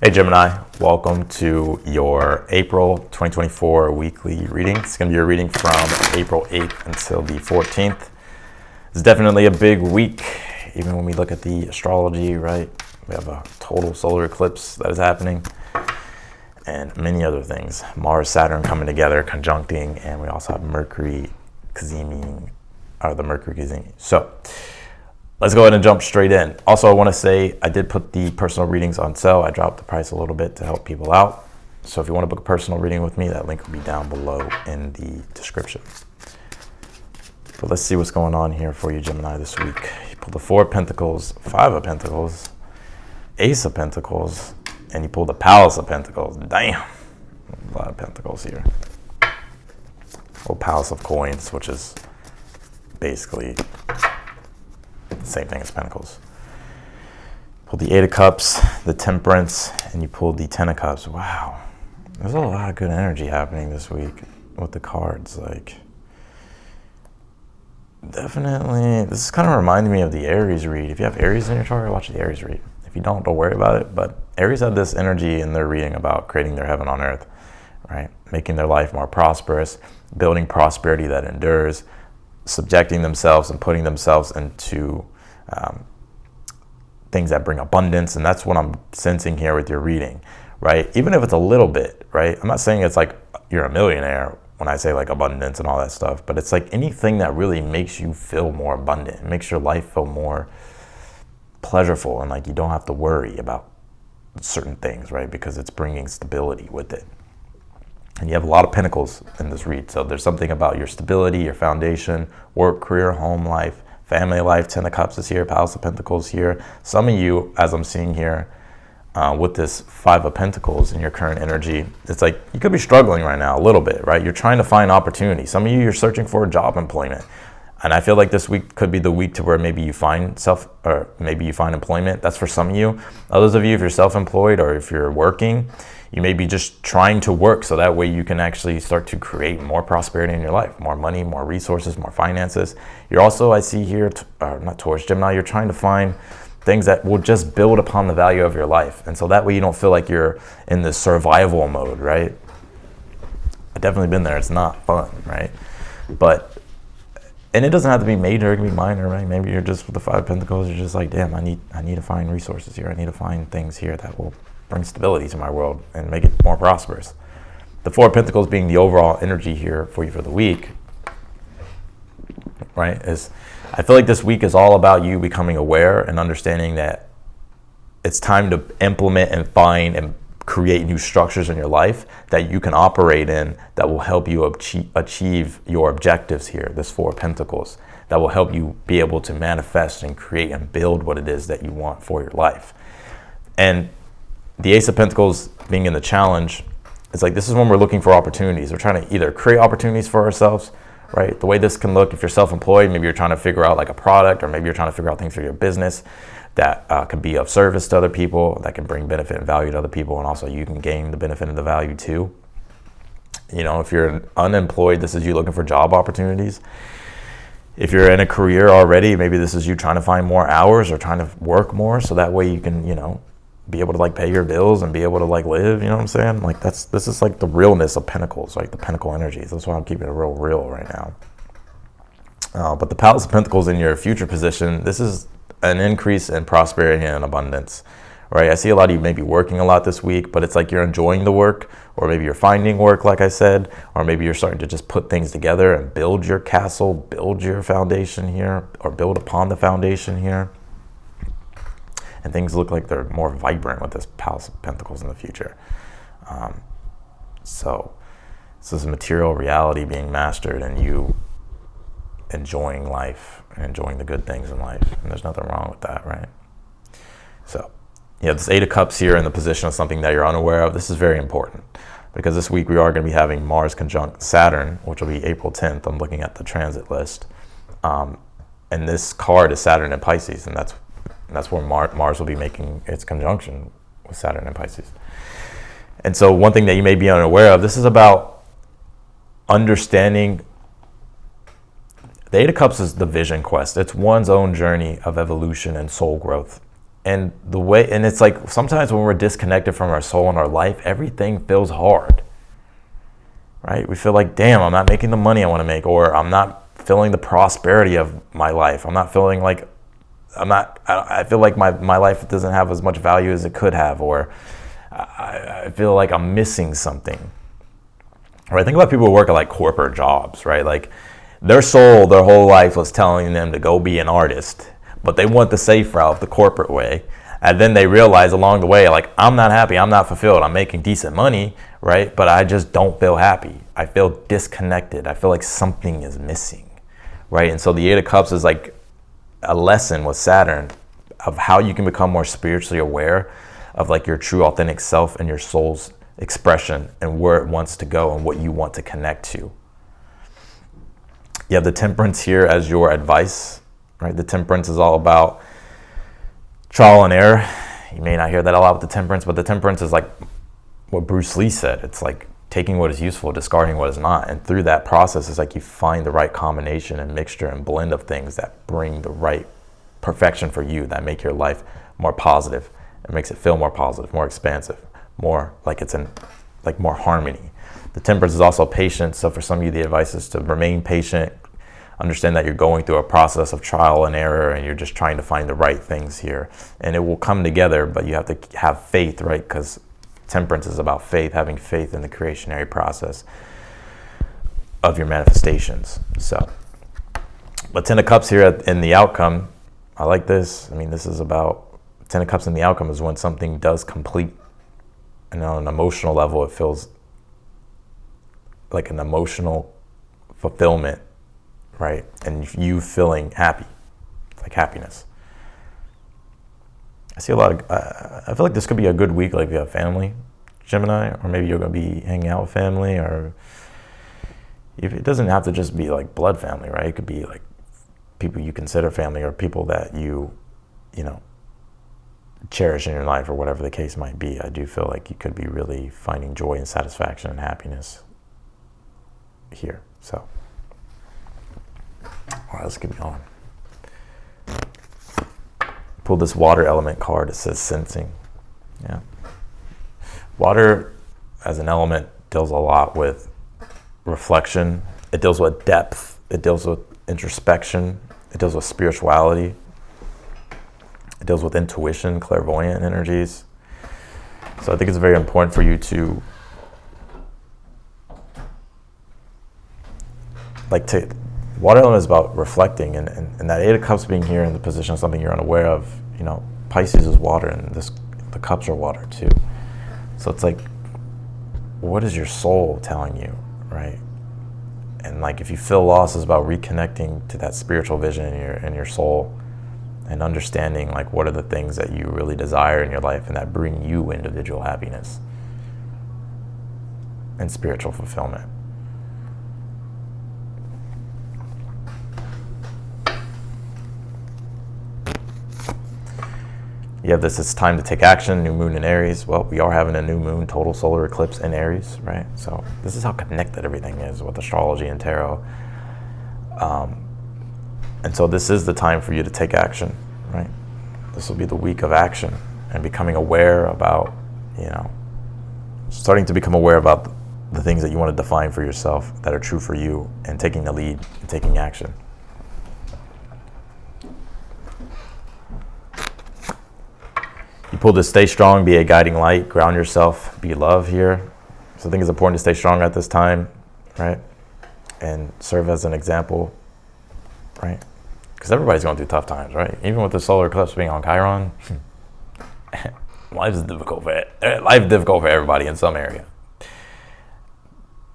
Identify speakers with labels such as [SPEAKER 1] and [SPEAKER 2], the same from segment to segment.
[SPEAKER 1] Hey Gemini, welcome to your April 2024 weekly reading. It's going to be a reading from April 8th until the 14th. It's definitely a big week, even when we look at the astrology, right? We have a total solar eclipse that is happening and many other things. Mars, Saturn coming together, conjuncting, and we also have Mercury caziming, the Mercury caziming. So let's go ahead and jump straight in. Also, I want to say I did put the personal readings on sale. I dropped the price a little bit to help people out. So if you want to book a personal reading with me, that link will be down below in the description. But let's see what's going on here for you, Gemini, this week. You pulled the Four of Pentacles, Five of Pentacles, Ace of Pentacles, and you pulled the Palace of Pentacles. Damn, a lot of Pentacles here. Or Palace of Coins, which is basically same thing as Pentacles. Pulled the Eight of Cups, the Temperance, and you pulled the Ten of Cups. Wow. There's a lot of good energy happening this week with the cards. Like, definitely, this is kind of reminding me of the Aries read. If you have Aries in your chart, watch the Aries read. If you don't worry about it. But Aries had this energy in their reading about creating their heaven on earth, right? Making their life more prosperous, building prosperity that endures, subjecting themselves and putting themselves into things that bring abundance. And that's what I'm sensing here with your reading, right? Even if it's a little bit, right? I'm not saying it's like you're a millionaire when I say like abundance and all that stuff, but it's like anything that really makes you feel more abundant. It makes your life feel more pleasurable, and like you don't have to worry about certain things, right? Because it's bringing stability with it. And you have a lot of pentacles in this read. So there's something about your stability, your foundation, work, career, home life, family life. Ten of Cups is here, Palace of Pentacles here. Some of you, as I'm seeing here, with this Five of Pentacles in your current energy, it's like you could be struggling right now a little bit, right? You're trying to find opportunity. Some of you, you're searching for a job employment. And I feel like this week could be the week to where maybe you find employment. That's for some of you. Others of you, if you're self-employed or if you're working, you may be just trying to work so that way you can actually start to create more prosperity in your life, more money, more resources, more finances. You're also, I see here, not Taurus, Gemini, you're trying to find things that will just build upon the value of your life. And so that way you don't feel like you're in this survival mode, right? I've definitely been there. It's not fun, right? And it doesn't have to be major, it can be minor, right? Maybe you're just with the Five of Pentacles, you're just like, damn, I need to find resources here. I need to find things here that will bring stability to my world and make it more prosperous. The Four of Pentacles being the overall energy here for you for the week, right? I feel like this week is all about you becoming aware and understanding that it's time to implement and find and create new structures in your life that you can operate in that will help you achieve your objectives here, this Four of Pentacles, that will help you be able to manifest and create and build what it is that you want for your life. And the Ace of Pentacles being in the challenge, it's like this is when we're looking for opportunities. We're trying to either create opportunities for ourselves, right? The way this can look, if you're self-employed, maybe you're trying to figure out like a product, or maybe you're trying to figure out things for your business that can be of service to other people, that can bring benefit and value to other people, and also you can gain the benefit and the value too. You know, if you're unemployed, this is you looking for job opportunities. If you're in a career already, maybe this is you trying to find more hours or trying to work more so that way you can, be able to like pay your bills and be able to like live, you know what I'm saying? Like this is like the realness of Pentacles, like the Pentacle energies. That's why I'm keeping it real right now. But the Palace of Pentacles in your future position, this is an increase in prosperity and abundance, right? I see a lot of you maybe working a lot this week, but it's like you're enjoying the work, or maybe you're finding work, like I said, or maybe you're starting to just put things together and build your castle, build your foundation here, or build upon the foundation here. And things look like they're more vibrant with this Palace of Pentacles in the future. So this is material reality being mastered and you enjoying life and enjoying the good things in life. And there's nothing wrong with that, right? So you have this Eight of Cups here in the position of something that you're unaware of. This is very important because this week we are going to be having Mars conjunct Saturn, which will be April 10th. I'm looking at the transit list. And this card is Saturn and Pisces, and that's where Mars will be making its conjunction with Saturn and Pisces. And so one thing that you may be unaware of, this is about understanding. The Eight of Cups is the vision quest. It's one's own journey of evolution and soul growth. And it's like sometimes when we're disconnected from our soul and our life, everything feels hard, right? We feel like, damn, I'm not making the money I want to make, or I'm not feeling the prosperity of my life. I'm not feeling like I feel like my life doesn't have as much value as it could have, or I feel like I'm missing something. Right? Think about people who work at like corporate jobs, right? Like their soul, their whole life was telling them to go be an artist, but they went the safe route, the corporate way. And then they realize along the way, like, I'm not happy, I'm not fulfilled, I'm making decent money, right? But I just don't feel happy. I feel disconnected. I feel like something is missing, right? And so the Eight of Cups is like a lesson with Saturn of how you can become more spiritually aware of like your true authentic self and your soul's expression and where it wants to go and what you want to connect to. You have the Temperance here as your advice, right? The Temperance is all about trial and error. You may not hear that a lot with the Temperance, but the Temperance is like what Bruce Lee said. It's like taking what is useful, discarding what is not. And through that process, it's like you find the right combination and mixture and blend of things that bring the right perfection for you, that make your life more positive. It makes it feel more positive, more expansive, more like it's in like more harmony. The Temperance is also patience. So for some of you, the advice is to remain patient. Understand that you're going through a process of trial and error, and you're just trying to find the right things here. And it will come together, but you have to have faith, right? Because Temperance is about faith, having faith in the creationary process of your manifestations. So, but Ten of Cups here in the outcome, I like this. I mean, this is about Ten of Cups in the outcome is when something does complete. And on an emotional level, it feels like an emotional fulfillment, right? And you feeling happy. It's like happiness. I see a lot of, I feel like this could be a good week, like if you have family, Gemini, or maybe you're going to be hanging out with family, or if it doesn't have to just be like blood family, right? It could be like people you consider family, or people that you know, cherish in your life, or whatever the case might be. I do feel like you could be really finding joy and satisfaction and happiness here. So, all right, let's keep going. Pull this water element card. It says sensing. Yeah. Water as an element deals a lot with reflection. It deals with depth. It deals with introspection. It deals with spirituality. It deals with intuition, clairvoyant energies. So I think it's very important for you to water element is about reflecting, and that Eight of Cups being here in the position of something you're unaware of. You know, Pisces is water, and the cups are water too. So it's like, what is your soul telling you, right? And like, if you feel lost, it's about reconnecting to that spiritual vision in your soul, and understanding like what are the things that you really desire in your life and that bring you individual happiness and spiritual fulfillment. You have this, it's time to take action, new moon in Aries. Well, we are having a new moon, total solar eclipse in Aries, right? So this is how connected everything is with astrology and tarot. And so this is the time for you to take action, right? This will be the week of action and becoming aware about, starting to become aware about the things that you want to define for yourself that are true for you, and taking the lead and taking action. You pull this stay strong, be a guiding light, ground yourself, be love here. So I think it's important to stay strong at this time, right? And serve as an example, right? Because everybody's going through tough times, right? Even with the solar eclipse being on Chiron, life is difficult for everybody in some area.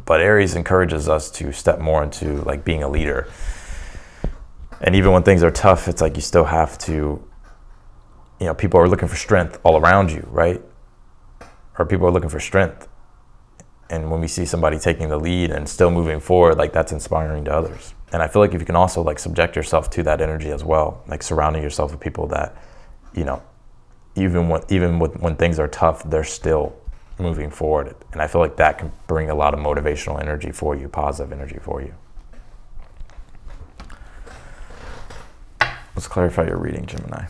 [SPEAKER 1] But Aries encourages us to step more into like being a leader. And even when things are tough, it's like you still have to, people are looking for strength all around you, right? Or people are looking for strength. And when we see somebody taking the lead and still moving forward, like that's inspiring to others. And I feel like if you can also like subject yourself to that energy as well, like surrounding yourself with people that, even when things are tough, they're still moving forward. And I feel like that can bring a lot of motivational energy for you, positive energy for you. Let's clarify your reading, Gemini.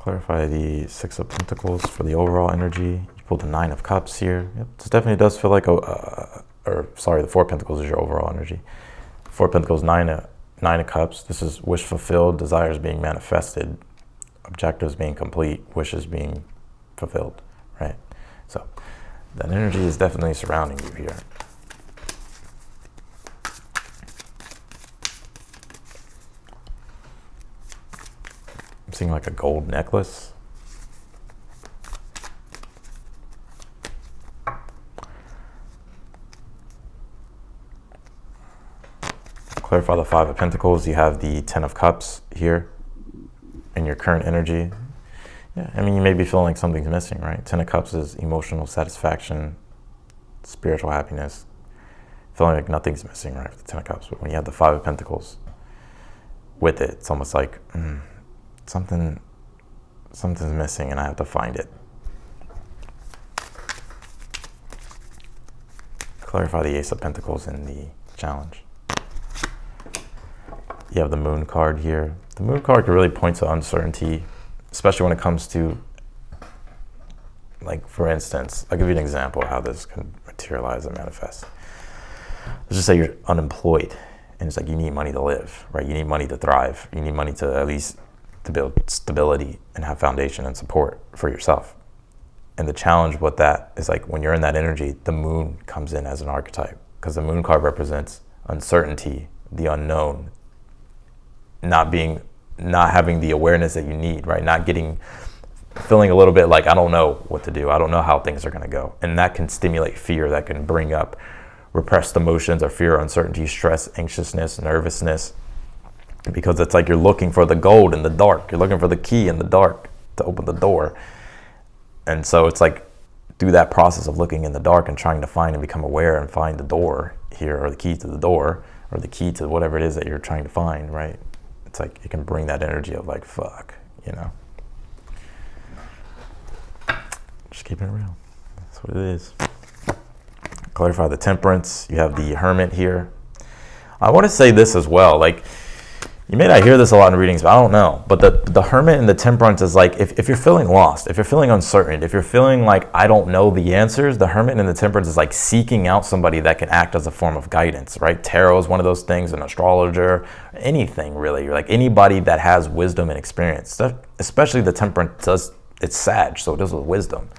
[SPEAKER 1] Clarify the Six of Pentacles for the overall energy. You pulled the Nine of Cups here. Yep, this definitely does feel like the Four of Pentacles is your overall energy. Four of Pentacles, Nine of Cups. This is wish fulfilled, desires being manifested, objectives being complete, wishes being fulfilled, right? So that energy is definitely surrounding you here. I'm seeing like a gold necklace. Clarify the Five of Pentacles. You have the Ten of Cups here in your current energy. Yeah, I mean, you may be feeling like something's missing, right? Ten of Cups is emotional satisfaction, spiritual happiness. Feeling like nothing's missing, right, with the Ten of Cups. But when you have the Five of Pentacles with it, it's almost like something's missing and I have to find it. Clarify the Ace of Pentacles in the challenge. You have the Moon card here. The Moon card can really point to uncertainty, especially when it comes to, like, for instance, I'll give you an example of how this can materialize and manifest. Let's just say you're unemployed and it's like you need money to live, right? You need money to thrive. You need money to at least to build stability and have foundation and support for yourself. And the challenge with that is, like, when you're in that energy, the Moon comes in as an archetype because the Moon card represents uncertainty, the unknown, not having the awareness that you need, right? Feeling a little bit like, I don't know what to do. I don't know how things are going to go. And that can stimulate fear. That can bring up repressed emotions or fear, uncertainty, stress, anxiousness, nervousness, because it's like you're looking for the gold in the dark. You're looking for the key in the dark to open the door. And so it's like, through that process of looking in the dark and trying to find and become aware and find the door here, or the key to the door, or the key to whatever it is that you're trying to find, right? It's like it can bring that energy of like, fuck, you know? Just keeping it real. That's what it is. Clarify the Temperance. You have the Hermit here. I want to say this as well. Like, you may not hear this a lot in readings, but I don't know. But the Hermit and the Temperance is like, if you're feeling lost, if you're feeling uncertain, if you're feeling like, I don't know the answers, the Hermit and the Temperance is like seeking out somebody that can act as a form of guidance, right? Tarot is one of those things, an astrologer, anything really. Like anybody that has wisdom and experience, especially the Temperance it's Sag, so it deals with wisdom,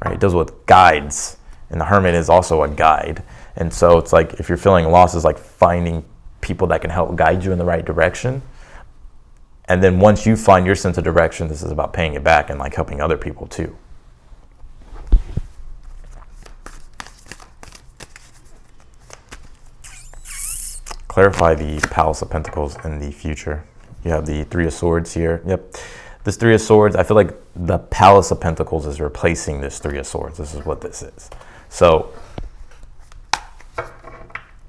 [SPEAKER 1] right? It deals with guides, and the Hermit is also a guide. And so it's like, if you're feeling lost, it's like finding people that can help guide you in the right direction. And then once you find your sense of direction, this is about paying it back and like helping other people too. Clarify the Palace of Pentacles in the future. You have the Three of Swords here. Yep. This Three of Swords, I feel like the Palace of Pentacles is replacing this Three of Swords. This is what this is. So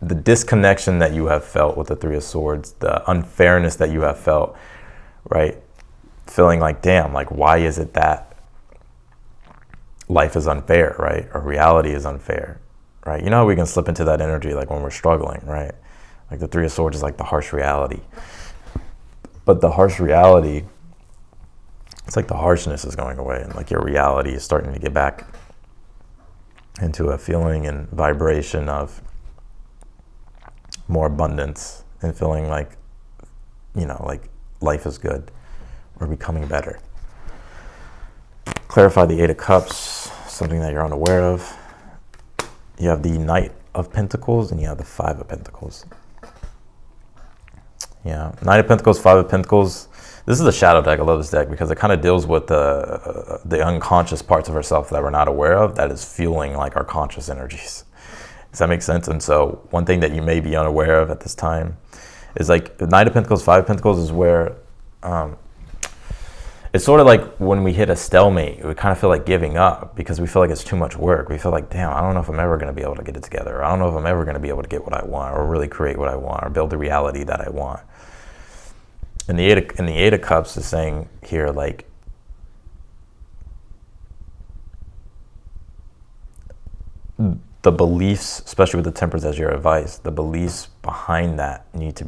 [SPEAKER 1] the disconnection that you have felt with the Three of Swords, the unfairness that you have felt, right? Feeling like, damn, like, why is it that life is unfair, right? Or reality is unfair, right? You know how we can slip into that energy, like when we're struggling, right? Like the Three of Swords is like the harsh reality. But the harsh reality, it's like the harshness is going away and like your reality is starting to get back into a feeling and vibration of more abundance and feeling like, you know, like life is good or becoming better. Clarify the Eight of Cups, something that you're unaware of. You have the Knight of Pentacles and you have the Five of Pentacles. Yeah, Knight of Pentacles, Five of Pentacles. This is the shadow deck. I love this deck because it kind of deals with the unconscious parts of ourselves that we're not aware of that is fueling like our conscious energies. Does that make sense? And so one thing that you may be unaware of at this time is like the Knight of Pentacles, Five of Pentacles is where it's sort of like when we hit a stalemate, we kind of feel like giving up because we feel like it's too much work. We feel like, damn, I don't know if I'm ever going to be able to get it together. Or I don't know if I'm ever going to be able to get what I want or really create what I want or build the reality that I want. And the Eight of Cups is saying here, like, the beliefs, especially with the Temperance as your advice, the beliefs behind that you need to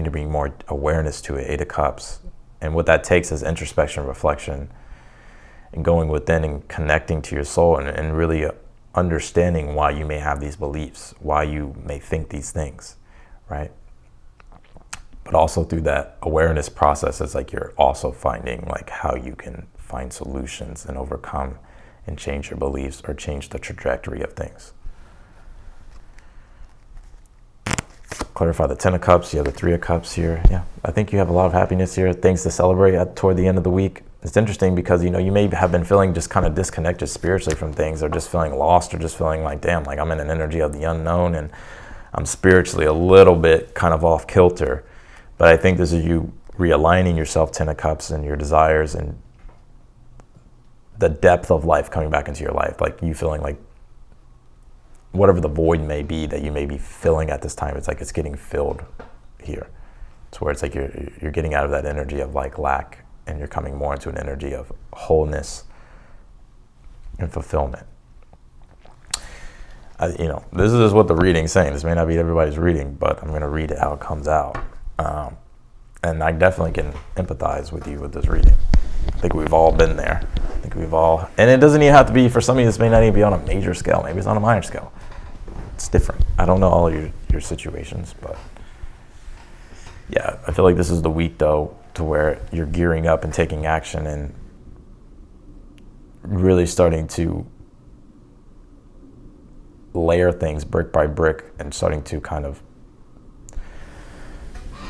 [SPEAKER 1] bring more awareness to it. Eight of Cups And what that takes is introspection, reflection, and going within and connecting to your soul and really understanding why you may have these beliefs, why you may think these things, right? But also through that awareness process, it's like you're also finding like how you can find solutions and overcome and change your beliefs or change the trajectory of things. Clarify the 10 of Cups. You have the 3 of Cups here. Yeah, I think you have a lot of happiness here, things to celebrate toward the end of the week. It's interesting because, you know, you may have been feeling just kind of disconnected spiritually from things, or just feeling lost, or just feeling like, damn, like I'm in an energy of the unknown and I'm spiritually a little bit kind of off kilter. But I think this is you realigning yourself, 10 of Cups, and your desires and the depth of life coming back into your life. Like you feeling like whatever the void may be that you may be filling at this time, it's like it's getting filled here. It's where it's like you're getting out of that energy of like lack, and you're coming more into an energy of wholeness and fulfillment. You know, this is what the reading's saying. This may not be everybody's reading, but I'm going to read it how it comes out. And I definitely can empathize with you with this reading. I think we've all been there. I think we've all, and it doesn't even have to be, for some of you, this may not even be on a major scale. Maybe it's on a minor scale. It's different. I don't know all of your situations, but yeah, I feel like this is the week though, to where you're gearing up and taking action and really starting to layer things brick by brick and starting to kind of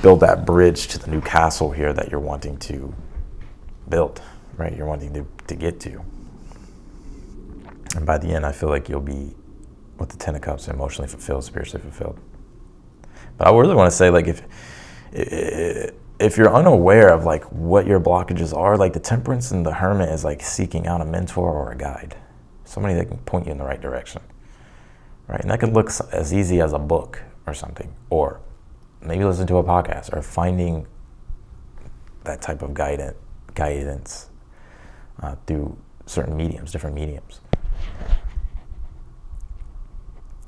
[SPEAKER 1] build that bridge to the new castle here that you're wanting to build, right? You're wanting to get to. And by the end, I feel like you'll be, with the 10 of Cups, emotionally fulfilled, spiritually fulfilled. But I really want to say, like, if you're unaware of like what your blockages are, like the Temperance and the Hermit is like seeking out a mentor or a guide, somebody that can point you in the right direction, right? And that could look as easy as a book or something, or maybe listen to a podcast, or finding that type of guidance through certain mediums, different mediums.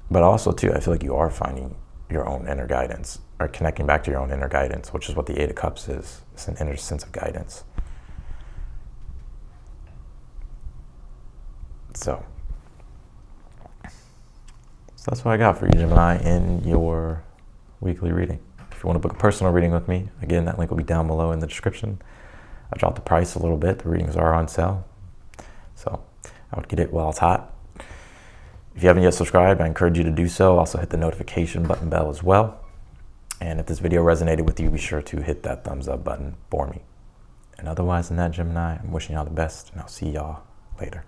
[SPEAKER 1] But also too, I feel like you are finding your own inner guidance, or connecting back to your own inner guidance, which is what the 8 of Cups is. It's an inner sense of guidance. So that's what I got for you, Gemini, in your weekly reading. If you want to book a personal reading with me, again, that link will be down below in the description. I dropped the price a little bit. The readings are on sale, so I would get it while it's hot. If you haven't yet subscribed, I encourage you to do so. Also hit the notification button bell as well. And if this video resonated with you, be sure to hit that thumbs up button for me. And otherwise than that, Gemini, I'm wishing y'all the best, and I'll see y'all later.